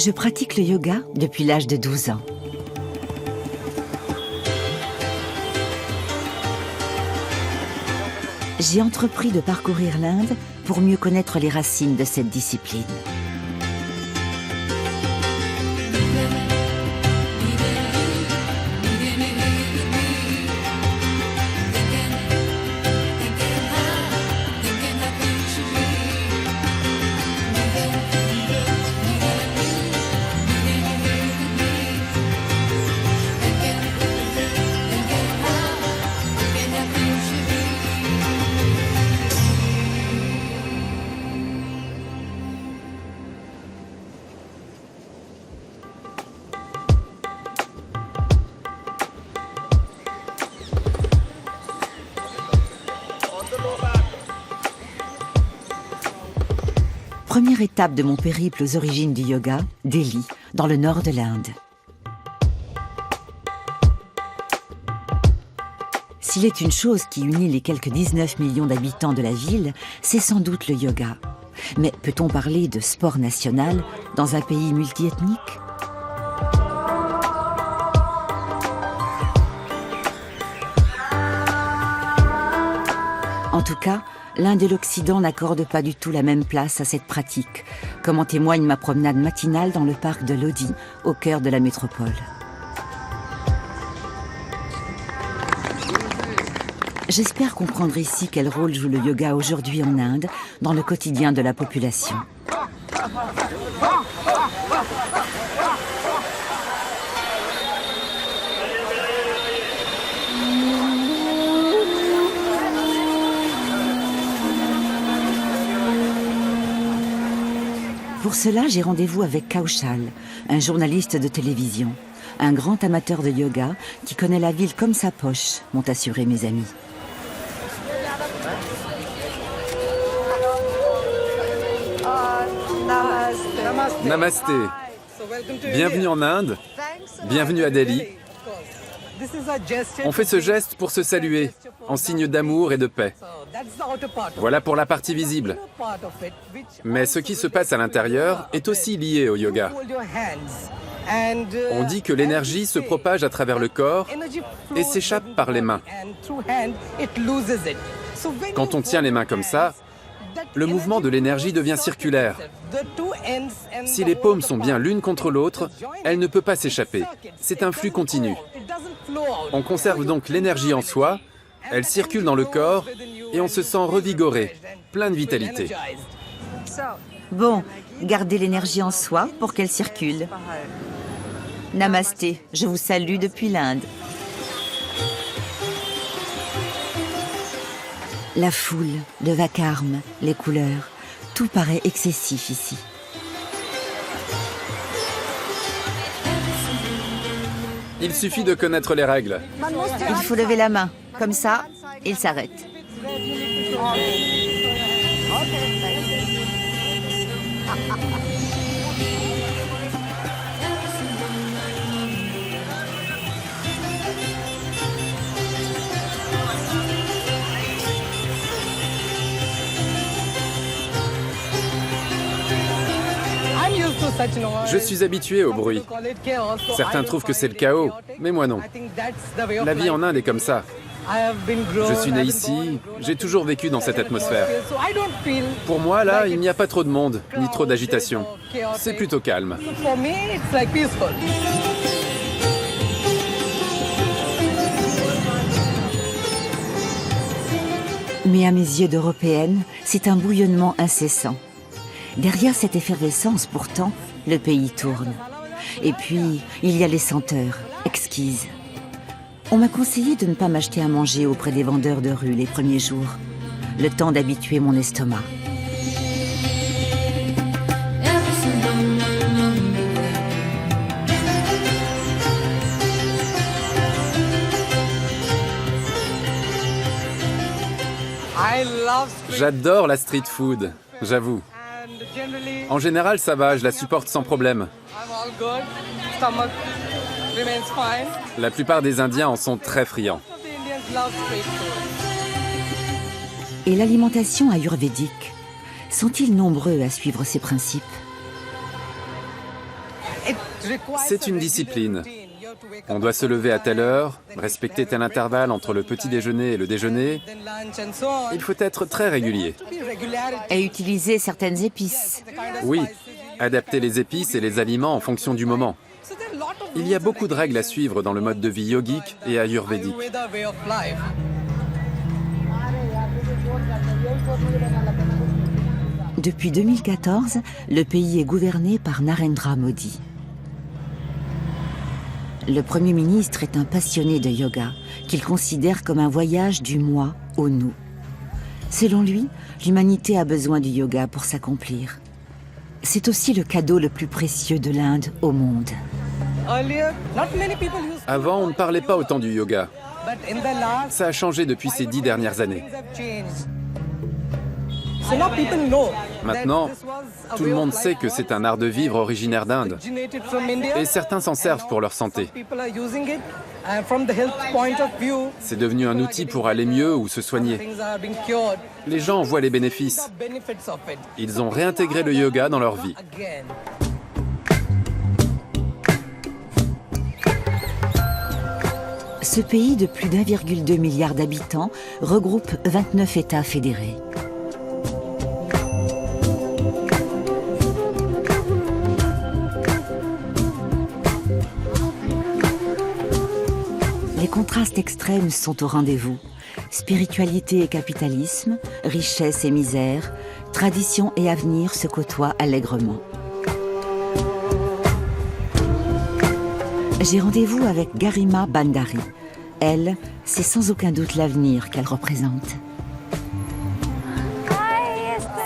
Je pratique le yoga depuis l'âge de 12 ans. J'ai entrepris de parcourir l'Inde pour mieux connaître les racines de cette discipline. Première étape de mon périple aux origines du yoga, Delhi, dans le nord de l'Inde. S'il est une chose qui unit les quelques 19 millions d'habitants de la ville, c'est sans doute le yoga. Mais peut-on parler de sport national dans un pays multiethnique ? En tout cas, l'Inde et l'Occident n'accordent pas du tout la même place à cette pratique, comme en témoigne ma promenade matinale dans le parc de Lodi, au cœur de la métropole. J'espère comprendre ici quel rôle joue le yoga aujourd'hui en Inde, dans le quotidien de la population. Pour cela, j'ai rendez-vous avec Kaushal, un journaliste de télévision, un grand amateur de yoga qui connaît la ville comme sa poche, m'ont assuré mes amis. Namasté. Bienvenue en Inde. Bienvenue à Delhi. On fait ce geste pour se saluer, en signe d'amour et de paix. Voilà pour la partie visible. Mais ce qui se passe à l'intérieur est aussi lié au yoga. On dit que l'énergie se propage à travers le corps et s'échappe par les mains. Quand on tient les mains comme ça, le mouvement de l'énergie devient circulaire. Si les paumes sont bien l'une contre l'autre, elle ne peut pas s'échapper. C'est un flux continu. On conserve donc l'énergie en soi, elle circule dans le corps et on se sent revigoré, plein de vitalité. Bon, gardez l'énergie en soi pour qu'elle circule. Namasté, je vous salue depuis l'Inde. La foule, le vacarme, les couleurs, tout paraît excessif ici. Il suffit de connaître les règles. Il faut lever la main, comme ça, il s'arrête. Je suis habitué au bruit. Certains trouvent que c'est le chaos, mais moi non. La vie en Inde est comme ça. Je suis né ici, j'ai toujours vécu dans cette atmosphère. Pour moi, là, il n'y a pas trop de monde, ni trop d'agitation. C'est plutôt calme. Mais à mes yeux d'Européenne, c'est un bouillonnement incessant. Derrière cette effervescence, pourtant, le pays tourne. Et puis, il y a les senteurs, exquises. On m'a conseillé de ne pas m'acheter à manger auprès des vendeurs de rue les premiers jours. Le temps d'habituer mon estomac. J'adore la street food, j'avoue. En général, ça va, je la supporte sans problème. La plupart des Indiens en sont très friands. Et l'alimentation ayurvédique, sont-ils nombreux à suivre ces principes ? C'est une discipline. On doit se lever à telle heure, respecter tel intervalle entre le petit déjeuner et le déjeuner. Il faut être très régulier. Et utiliser certaines épices. Oui, adapter les épices et les aliments en fonction du moment. Il y a beaucoup de règles à suivre dans le mode de vie yogique et ayurvédique. Depuis 2014, le pays est gouverné par Narendra Modi. Le Premier ministre est un passionné de yoga, qu'il considère comme un voyage du moi au nous. Selon lui, l'humanité a besoin du yoga pour s'accomplir. C'est aussi le cadeau le plus précieux de l'Inde au monde. Avant, on ne parlait pas autant du yoga. Ça a changé depuis ces 10 dernières années. Maintenant, tout le monde sait que c'est un art de vivre originaire d'Inde. Et certains s'en servent pour leur santé. C'est devenu un outil pour aller mieux ou se soigner. Les gens en voient les bénéfices. Ils ont réintégré le yoga dans leur vie. Ce pays de plus d'1,2 milliard d'habitants regroupe 29 États fédérés. Les contrastes extrêmes sont au rendez-vous. Spiritualité et capitalisme, richesse et misère, tradition et avenir se côtoient allègrement. J'ai rendez-vous avec Garima Bhandari. Elle, c'est sans aucun doute l'avenir qu'elle représente.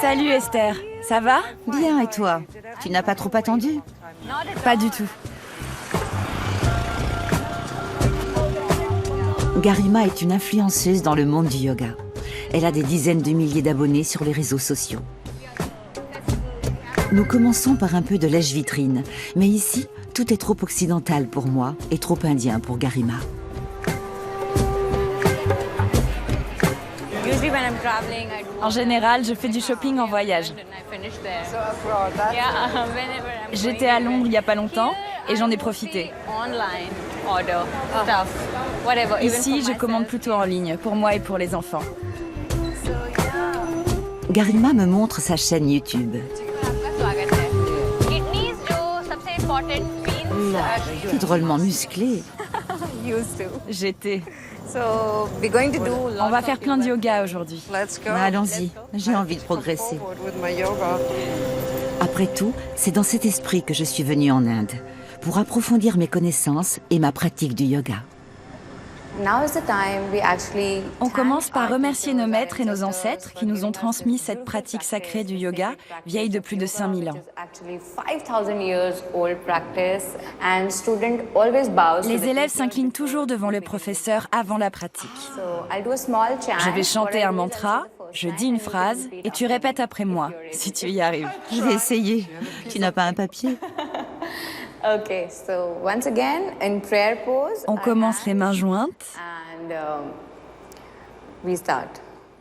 Salut Esther, ça va? Bien, et toi? Tu n'as pas trop attendu? Pas du tout. Garima est une influenceuse dans le monde du yoga. Elle a des dizaines de milliers d'abonnés sur les réseaux sociaux. Nous commençons par un peu de lèche-vitrine, mais ici, tout est trop occidental pour moi et trop indien pour Garima. En général, je fais du shopping en voyage. J'étais à Londres il n'y a pas longtemps et j'en ai profité. Ici, je commande plutôt en ligne, pour moi et pour les enfants. Garima me montre sa chaîne YouTube. Tu es drôlement musclé. J'étais. On va faire plein de yoga aujourd'hui. Allons-y, j'ai envie de progresser. Après tout, c'est dans cet esprit que je suis venue en Inde, pour approfondir mes connaissances et ma pratique du yoga. On commence par remercier nos maîtres et nos ancêtres qui nous ont transmis cette pratique sacrée du yoga, vieille de plus de 5000 ans. Les élèves s'inclinent toujours devant le professeur avant la pratique. Je vais chanter un mantra, je dis une phrase et tu répètes après moi, si tu y arrives. Je vais essayer. Tu n'as pas un papier? On commence les mains jointes.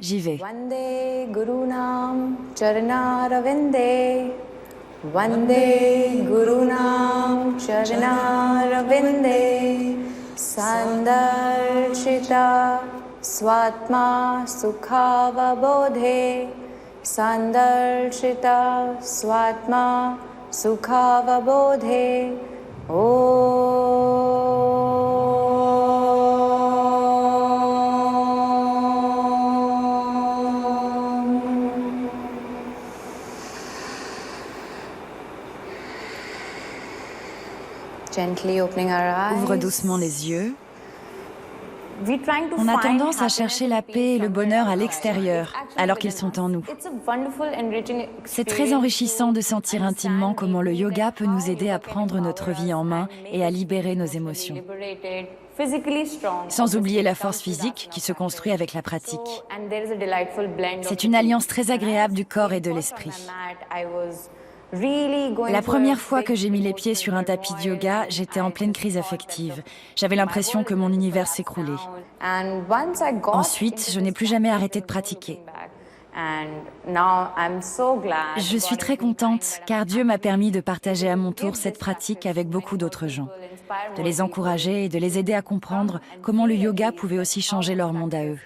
J'y vais. Vande Gurunam Charanaravinde. Vande Gurunam Charanaravinde. Sandarshita Swatma Sukhavabodhe. Sandarshita Swatma Sukhavabodhe. Ouvre doucement les yeux. On a tendance à chercher la paix et le bonheur à l'extérieur, alors qu'ils sont en nous. C'est très enrichissant de sentir intimement comment le yoga peut nous aider à prendre notre vie en main et à libérer nos émotions. Sans oublier la force physique qui se construit avec la pratique. C'est une alliance très agréable du corps et de l'esprit. La première fois que j'ai mis les pieds sur un tapis de yoga, j'étais en pleine crise affective. J'avais l'impression que mon univers s'écroulait. Ensuite, je n'ai plus jamais arrêté de pratiquer. Je suis très contente car Dieu m'a permis de partager à mon tour cette pratique avec beaucoup d'autres gens, de les encourager et de les aider à comprendre comment le yoga pouvait aussi changer leur monde à eux.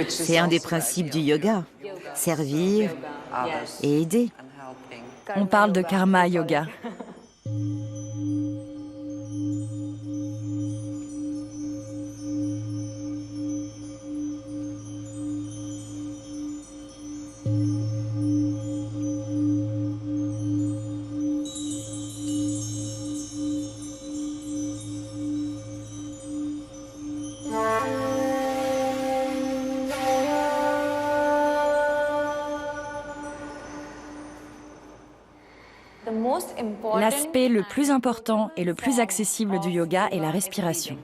C'est un des principes du yoga, servir et aider. On parle de karma yoga. L'aspect le plus important et le plus accessible du yoga est la respiration.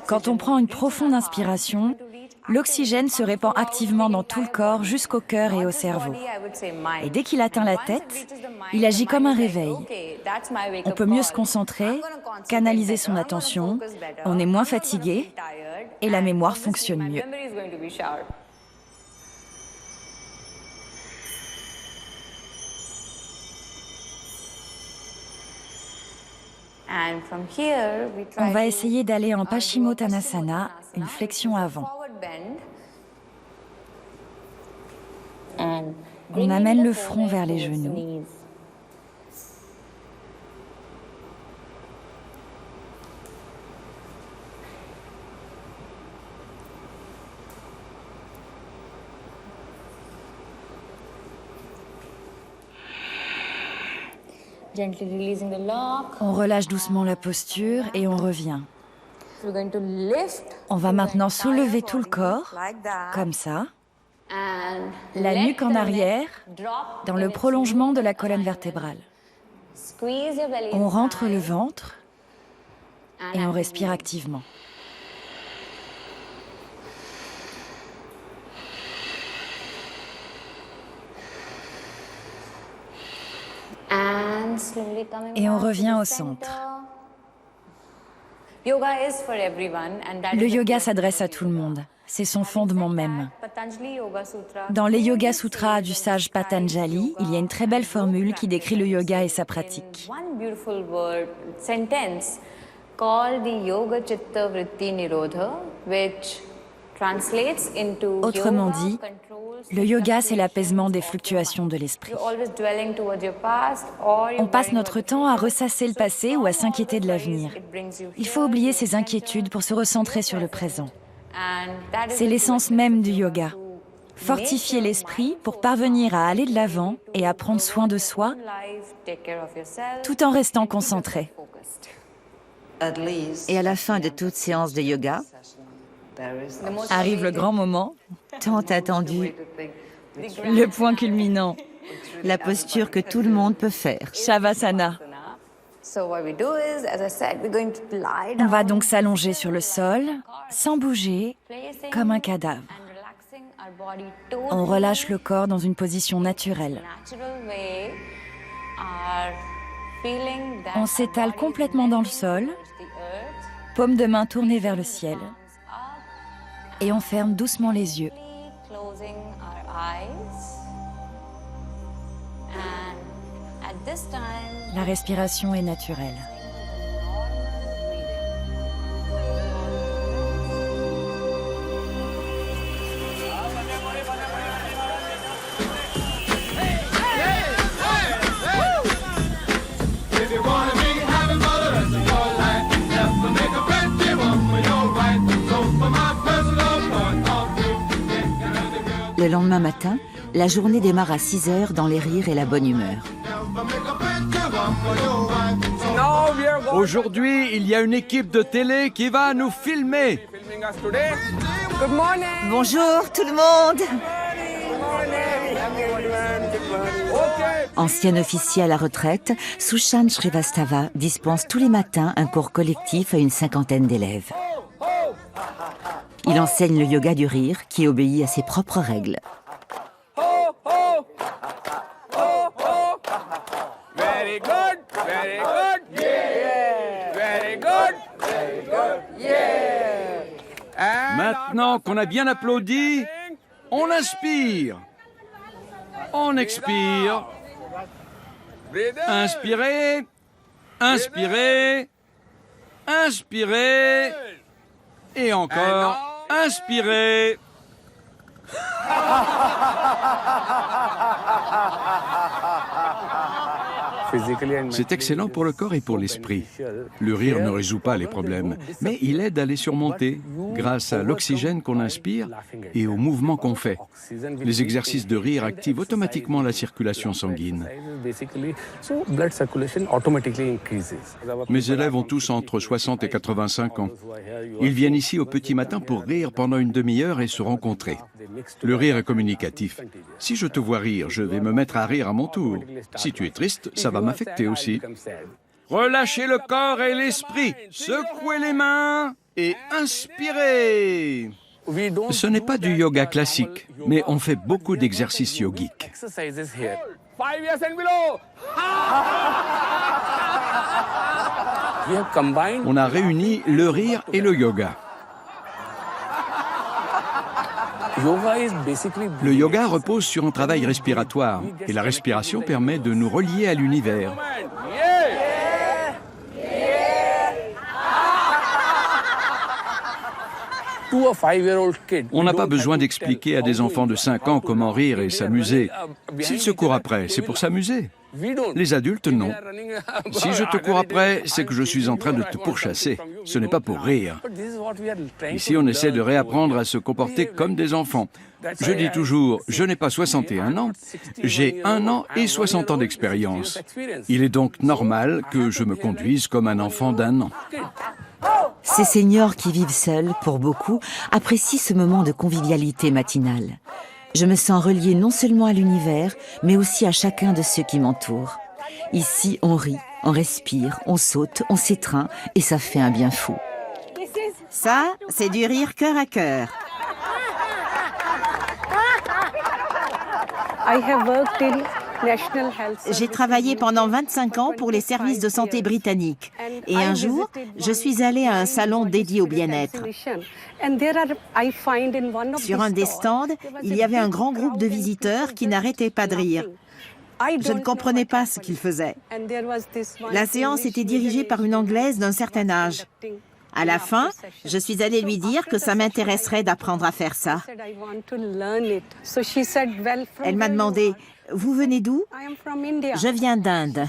Quand on prend une profonde inspiration, l'oxygène se répand activement dans tout le corps jusqu'au cœur et au cerveau. Et dès qu'il atteint la tête, il agit comme un réveil. On peut mieux se concentrer, canaliser son attention, on est moins fatigué et la mémoire fonctionne mieux. On va essayer d'aller en Paschimottanasana, une flexion avant. On amène le front vers les genoux. On relâche doucement la posture et on revient. On va maintenant soulever tout le corps, comme ça. La nuque en arrière, dans le prolongement de la colonne vertébrale. On rentre le ventre et on respire activement. Et on revient au centre. Le yoga s'adresse à tout le monde. C'est son fondement même. Dans les Yoga Sutras du sage Patanjali, il y a une très belle formule qui décrit le yoga et sa pratique. Autrement dit, le yoga, c'est l'apaisement des fluctuations de l'esprit. On passe notre temps à ressasser le passé ou à s'inquiéter de l'avenir. Il faut oublier ces inquiétudes pour se recentrer sur le présent. C'est l'essence même du yoga. Fortifier l'esprit pour parvenir à aller de l'avant et à prendre soin de soi, tout en restant concentré. Et à la fin de toute séance de yoga, arrive le grand moment, tant attendu, le point culminant, la posture que tout le monde peut faire. Shavasana. On va donc s'allonger sur le sol, sans bouger, comme un cadavre. On relâche le corps dans une position naturelle. On s'étale complètement dans le sol, paume de main tournée vers le ciel. Et on ferme doucement les yeux. La respiration est naturelle. Le lendemain matin, la journée démarre à 6 heures dans les rires et la bonne humeur. Aujourd'hui, il y a une équipe de télé qui va nous filmer. Bonjour tout le monde! Ancien officier à la retraite, Sushan Shrivastava dispense tous les matins un cours collectif à une 50aine d'élèves. Il enseigne le yoga du rire qui obéit à ses propres règles. Maintenant qu'on a bien applaudi, on inspire. On expire. Inspirez. Inspirez. Inspirez. Et encore. Inspirez. C'est excellent pour le corps et pour l'esprit. Le rire ne résout pas les problèmes, mais il aide à les surmonter grâce à l'oxygène qu'on inspire et au mouvement qu'on fait. Les exercices de rire activent automatiquement la circulation sanguine. Mes élèves ont tous entre 60 et 85 ans. Ils viennent ici au petit matin pour rire pendant une demi-heure et se rencontrer. Le rire est communicatif. Si je te vois rire, je vais me mettre à rire à mon tour. Si tu es triste, ça va m'affecter aussi. Relâchez le corps et l'esprit. Secouez les mains et inspirez. Ce n'est pas du yoga classique, mais on fait beaucoup d'exercices yogiques. On a réuni le rire et le yoga. Le yoga repose sur un travail respiratoire et la respiration permet de nous relier à l'univers. On n'a pas besoin d'expliquer à des enfants de 5 ans comment rire et s'amuser. S'ils se courent après, c'est pour s'amuser. Les adultes, non. Si je te cours après, c'est que je suis en train de te pourchasser. Ce n'est pas pour rire. Ici, on essaie de réapprendre à se comporter comme des enfants. Je dis toujours, je n'ai pas 61 ans, j'ai 1 an et 60 ans d'expérience. Il est donc normal que je me conduise comme un enfant d'1 an. Ces seniors qui vivent seuls, pour beaucoup, apprécient ce moment de convivialité matinale. Je me sens reliée non seulement à l'univers, mais aussi à chacun de ceux qui m'entourent. Ici, on rit, on respire, on saute, on s'étreint, et ça fait un bien fou. Ça, c'est du rire cœur à cœur. J'ai travaillé pendant 25 ans pour les services de santé britanniques. Et un jour, je suis allée à un salon dédié au bien-être. Sur un des stands, il y avait un grand groupe de visiteurs qui n'arrêtaient pas de rire. Je ne comprenais pas ce qu'ils faisaient. La séance était dirigée par une Anglaise d'un certain âge. À la fin, je suis allée lui dire que ça m'intéresserait d'apprendre à faire ça. Elle m'a demandé « Vous venez d'où ?» « Je viens d'Inde. »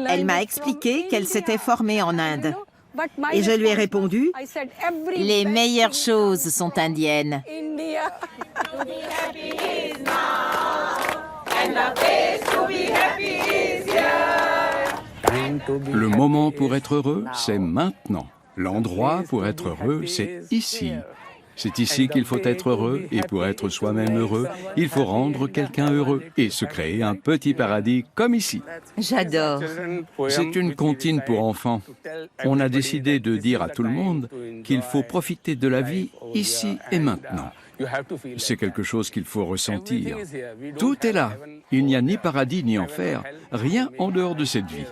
Elle m'a expliqué qu'elle s'était formée en Inde. Et je lui ai répondu « Les meilleures choses sont indiennes. » Le moment pour être heureux, c'est maintenant. L'endroit pour être heureux, c'est ici. C'est ici qu'il faut être heureux, et pour être soi-même heureux, il faut rendre quelqu'un heureux et se créer un petit paradis comme ici. J'adore. C'est une comptine pour enfants. On a décidé de dire à tout le monde qu'il faut profiter de la vie ici et maintenant. C'est quelque chose qu'il faut ressentir. Tout est là. Il n'y a ni paradis ni enfer, rien en dehors de cette vie.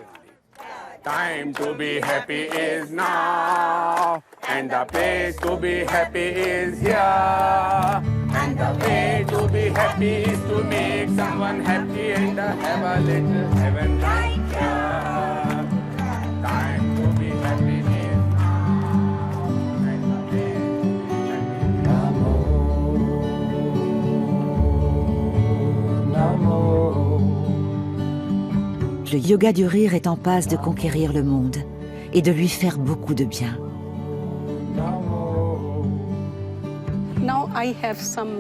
Time to be happy is now, and the place to be happy is here. And the way to be happy is to make someone happy and have a little heaven right here. Time to be happy is now, and the place to be happy. Namo. Le yoga du rire est en passe de conquérir le monde et de lui faire beaucoup de bien.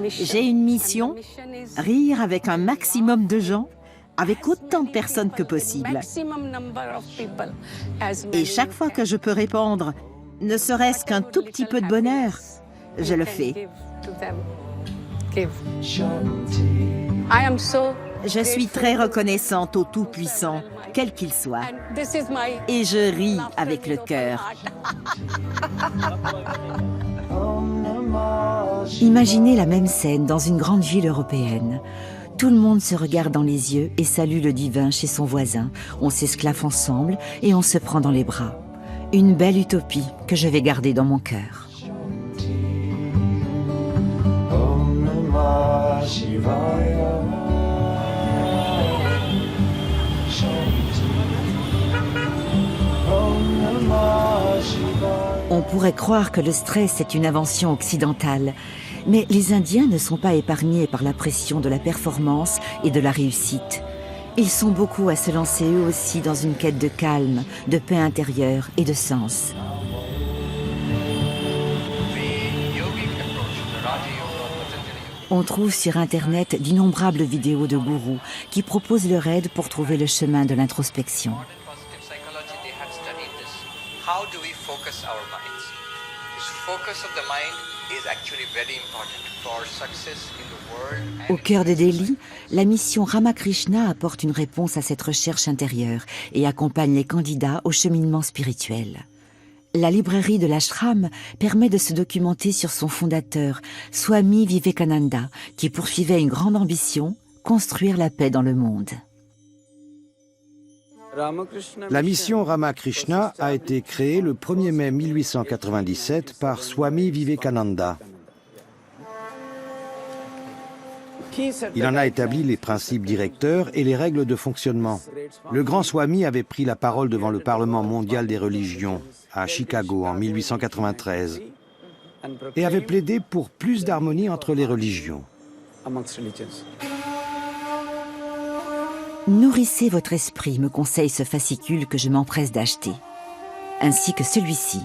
J'ai une mission, rire avec un maximum de gens, avec autant de personnes que possible. Et chaque fois que je peux répondre, ne serait-ce qu'un tout petit peu de bonheur, je le fais. Je suis très reconnaissante au Tout-Puissant, quel qu'il soit. Et je ris avec le cœur. Imaginez la même scène dans une grande ville européenne. Tout le monde se regarde dans les yeux et salue le divin chez son voisin. On s'esclaffe ensemble et on se prend dans les bras. Une belle utopie que je vais garder dans mon cœur. On pourrait croire que le stress est une invention occidentale, mais les Indiens ne sont pas épargnés par la pression de la performance et de la réussite. Ils sont beaucoup à se lancer eux aussi dans une quête de calme, de paix intérieure et de sens. On trouve sur Internet d'innombrables vidéos de gourous qui proposent leur aide pour trouver le chemin de l'introspection. Au cœur de Delhi, la mission Ramakrishna apporte une réponse à cette recherche intérieure et accompagne les candidats au cheminement spirituel. La librairie de l'ashram permet de se documenter sur son fondateur, Swami Vivekananda, qui poursuivait une grande ambition, construire la paix dans le monde. La mission Ramakrishna a été créée le 1er mai 1897 par Swami Vivekananda. Il en a établi les principes directeurs et les règles de fonctionnement. Le grand Swami avait pris la parole devant le Parlement mondial des religions à Chicago en 1893 et avait plaidé pour plus d'harmonie entre les religions. Nourrissez votre esprit, me conseille ce fascicule que je m'empresse d'acheter, ainsi que celui-ci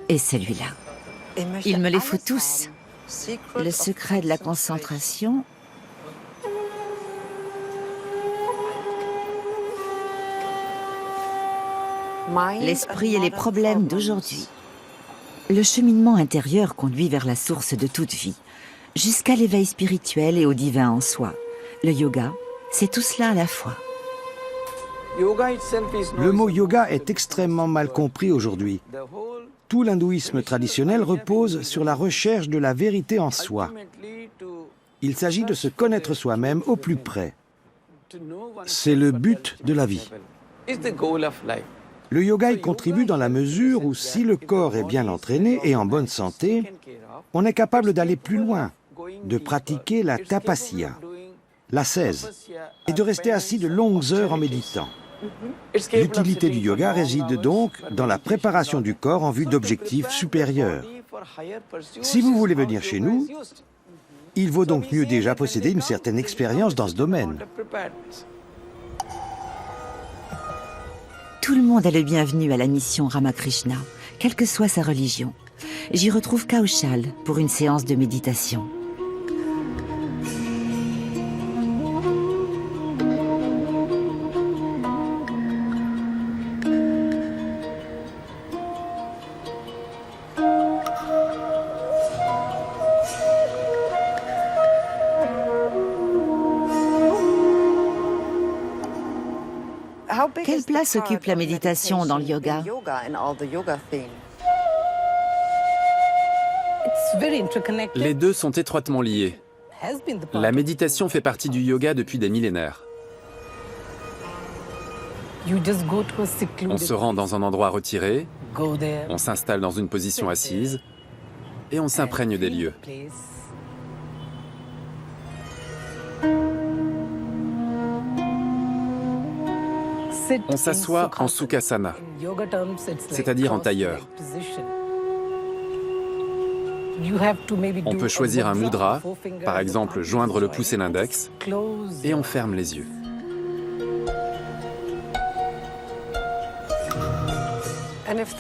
et celui-là. Il me les faut tous. Le secret de la concentration, l'esprit et les problèmes d'aujourd'hui. Le cheminement intérieur conduit vers la source de toute vie, jusqu'à l'éveil spirituel et au divin en soi. Le yoga, c'est tout cela à la fois. Le mot yoga est extrêmement mal compris aujourd'hui. Tout l'hindouisme traditionnel repose sur la recherche de la vérité en soi. Il s'agit de se connaître soi-même au plus près. C'est le but de la vie. Le yoga y contribue dans la mesure où si le corps est bien entraîné et en bonne santé, on est capable d'aller plus loin, de pratiquer la tapasya, l'ascèse, et de rester assis de longues heures en méditant. L'utilité du yoga réside donc dans la préparation du corps en vue d'objectifs supérieurs. Si vous voulez venir chez nous, il vaut donc mieux déjà posséder une certaine expérience dans ce domaine. Tout le monde est le bienvenu à la mission Ramakrishna, quelle que soit sa religion. J'y retrouve Kaushal pour une séance de méditation. Quelle place occupe la méditation dans le yoga? Les deux sont étroitement liés. La méditation fait partie du yoga depuis des millénaires. On se rend dans un endroit retiré, on s'installe dans une position assise et on s'imprègne des lieux. On s'assoit en sukhasana, c'est-à-dire en tailleur. On peut choisir un mudra, par exemple joindre le pouce et l'index, et on ferme les yeux.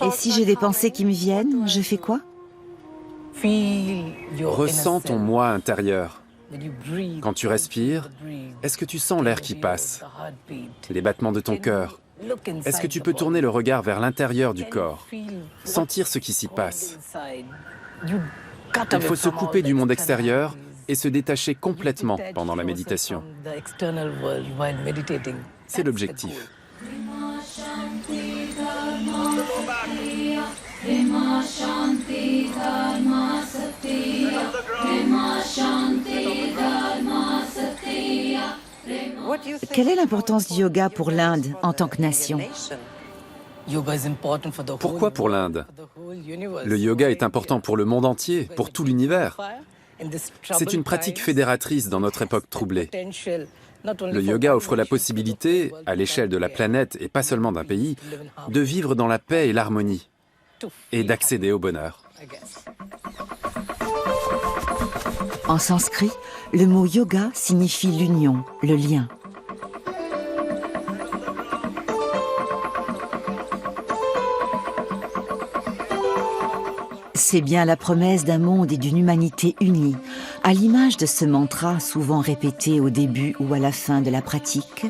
Et si j'ai des pensées qui me viennent, je fais quoi? Ressens ton moi intérieur. Quand tu respires, est-ce que tu sens l'air qui passe? Les battements de ton cœur? Est-ce que tu peux tourner le regard vers l'intérieur du corps? Sentir ce qui s'y passe? Il faut se couper du monde extérieur et se détacher complètement pendant la méditation. C'est l'objectif. Shanti, Dharma, Satya, Prema, Shanti, Quelle est l'importance du yoga pour l'Inde en tant que nation? Pourquoi pour l'Inde? Le yoga est important pour le monde entier, pour tout l'univers. C'est une pratique fédératrice dans notre époque troublée. Le yoga offre la possibilité, à l'échelle de la planète et pas seulement d'un pays, de vivre dans la paix et l'harmonie et d'accéder au bonheur. En sanskrit, le mot yoga signifie l'union, le lien. C'est bien la promesse d'un monde et d'une humanité unie, à l'image de ce mantra souvent répété au début ou à la fin de la pratique,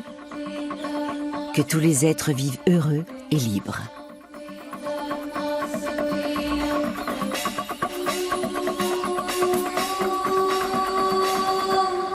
que tous les êtres vivent heureux et libres.